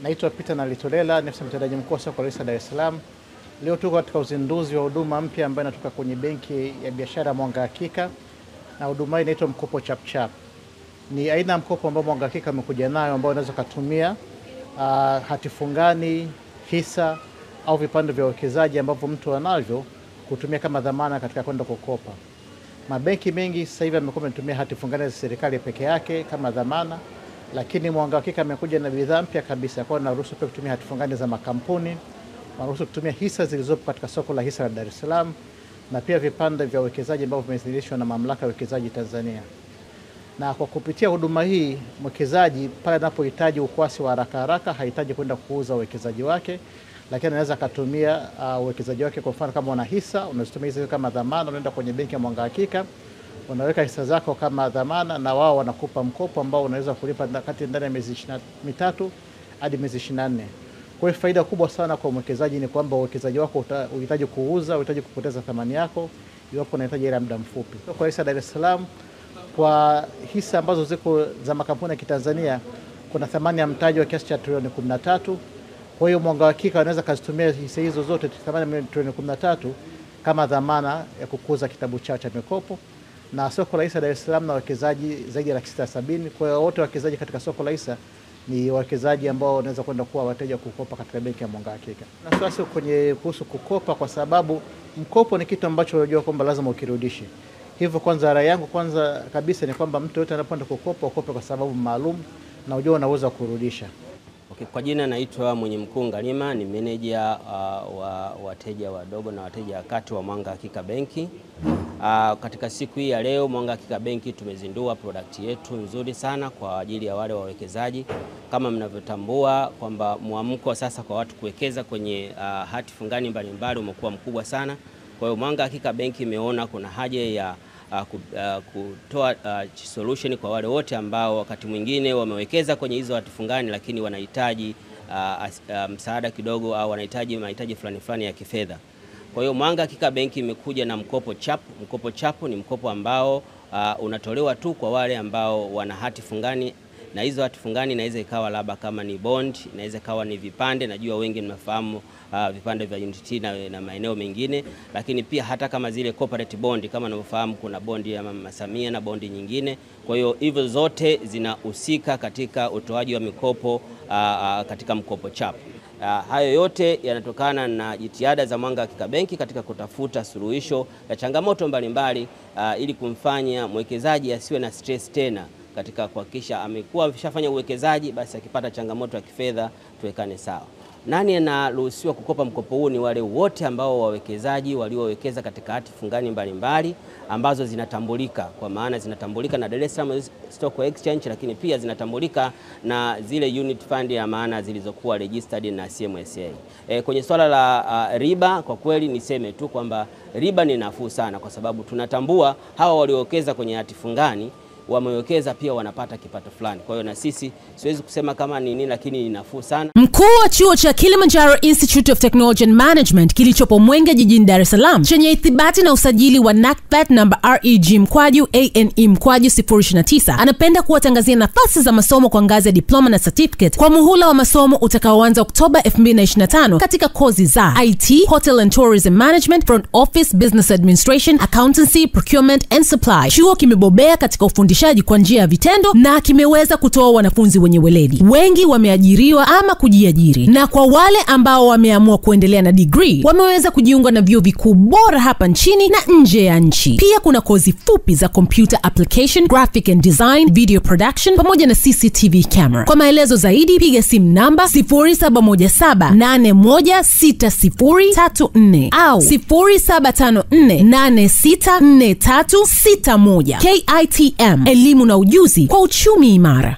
Naitwa Peter Nalitolela, ni afisa mtendaji mkuu wa soko la hisa Dar es Salaam. Leo tuko katika uzinduzi wa huduma mpya ambayo inatoka kwenye benki ya biashara Mwanga Hakika, na huduma hii inaitwa mkopo chapchap. Ni aina ya mkopo ambao Mwanga Hakika amekuja nayo, ambao unaweza kutumia hati fungani, hisa au vipande vya uwekezaji ambavyo mtu anavyo kutumia kama dhamana katika kwenda kukopa. Mabenki mengi sasa hivi yamekuwa yanatumia hati fungani za serikali peke yake kama dhamana, lakini Mwanga Hakika amekuja na bidhaa mpya kabisa, kwa inaruhusu pia kutumia hati fungani za makampuni, inaruhusu kutumia hisa zilizopo katika soko la hisa la Dar es Salaam, na pia vipande vya uwekezaji ambavyo vimeidhinishwa na Mamlaka ya Uwekezaji Tanzania. Na kwa kupitia huduma hii, mwekezaji pale anapohitaji ukwasi wa haraka hahitaji kwenda kuuza uwekezaji wake, lakini anaweza kutumia uwekezaji wake. Kwa mfano, kama una hisa, unazitumia hizo kama dhamana, unaenda kwenye benki ya Mwanga Hakika, unaweka hisa zako kama dhamana, na wao wanakupa mkopo ambao unaweza kulipa kati ndani ya miezi 23 hadi miezi 24. Kwa hiyo faida kubwa sana kwa mwekezaji ni kwamba uwekezaji wako unahitaji kuuza, unahitaji kupoteza thamani yako iwapo unahitaji ile muda mfupi. Kwa hisa Dar es Salaam, kwa hisa ambazo ziko za makampuni ya Kitanzania, kuna thamani ya mtaji wa kiasi cha trilioni 13. Kwa hiyo Mwanga Hakika anaweza kuzitumia hisa hizo zote thamani ya trilioni 13 kama dhamana ya kukuza kitabu chao cha mikopo. Na soko la hisa Dar es Salaam na wawekezaji zaidi ya 670. Kwa hiyo wote wawekezaji katika soko la hisa ni wawekezaji ambao wanaweza kwenda kuwa wateja kukopa katika benki ya Mwanga Hakika. Na sasa kuhusu kukopa, kwa sababu mkopo ni kitu ambacho unajua kwamba lazima ukirudishe. Hivyo kwanza, rai yangu kwanza kabisa ni kwamba mtu yote anapoenda kukopa, ukope kwa sababu maalum na unajua unaweza kurudisha. Okay, kwa jina naitwa Mwenyemkuu Ngalima, ni meneja wa wateja wadogo na wateja wa kati wa Mwanga Hakika Benki. Katika siku hii ya leo Mwanga Hakika Benki tumezindua product yetu nzuri sana kwa ajili ya wale wawekezaji. Kama mnavyotambua kwamba muamko sasa kwa watu kuwekeza kwenye hati fungani mbalimbali umekuwa mkubwa sana. Kwa hiyo Mwanga Hakika Benki imeona kuna haja ya kutoa solution kwa wale wote ambao wakati mwingine wamewekeza kwenye hizo hati fungani, lakini wanahitaji msaada kidogo au wanahitaji mahitaji fulani ya kifedha. Kwa hiyo Mwanga Hakika Benki imekuja na mkopo chap. Mkopo chap ni mkopo ambao unatolewa tu kwa wale ambao wana hati fungani, na hizo hati fungani inaweza ikawa labda kama ni bond, inaweza ikawa ni vipande. Najua wengi mnafahamu vipande vya Unity na maeneo mengine, lakini pia hata kama zile corporate bond, kama unavyofahamu kuna bondi ya Mama Samia na bondi nyingine. Kwa hiyo hivyo zote zinahusika katika utoaji wa mikopo katika mkopo chap. Hayo yote yanatokana na jitihada za Mwanga Hakika Benki katika kutafuta suluhisho ya changamoto mbalimbali ili kumfanya mwekezaji asiwe na stress tena katika kuhakikisha amekuwa ameshafanya uwekezaji, basi akipata changamoto ya kifedha tuwekane sawa. Nani anaruhusiwa kukopa mkopo huu? Ni wale wote ambao wawekezaji waliowekeza katika hati fungani mbalimbali ambazo zinatambulika, kwa maana zinatambulika na Dar es Salaam Stock Exchange, lakini pia zinatambulika na zile unit fund ya maana zilizokuwa registered na CMSA. Kwenye swala la riba, kwa kweli niseme tu kwamba riba ni nafuu sana, kwa sababu tunatambua hawa waliowekeza kwenye hati fungani wamewekeza pia wanapata kipato fulani. Kwa hiyo na sisi siwezi kusema kama ni nini, lakini ni nafuu sana. Mkuu wa chuo cha Kilimanjaro Institute of Technology and Management kilichopo Mwenge jijini Dar es Salaam, chenye ithibati na usajili wa NACTVET namba REG/ANE/029, anapenda kuwatangazia nafasi za masomo kwa ngazi ya diploma na certificate kwa muhula wa masomo utakaoanza Oktoba 2025 katika kozi za IT, Hotel and Tourism Management, Front Office, Business Administration, Accountancy, Procurement and Supply. Chuo kimebobea katika ufundishaji kwa njia ya vitendo na kimeweza kutoa wanafunzi wenye weledi. Wengi wameajiriwa ama kujiajiri, na kwa wale ambao wameamua kuendelea na degree wameweza kujiunga na vyuo vikuu bora hapa nchini na nje ya nchi. Pia kuna kozi fupi za computer application, graphic and design, video production pamoja na CCTV camera. Kwa maelezo zaidi piga simu namba 0717816034 au 0754864361. KITM, elimu na ujuzi kwa uchumi imara.